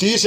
30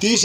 30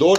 2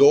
2,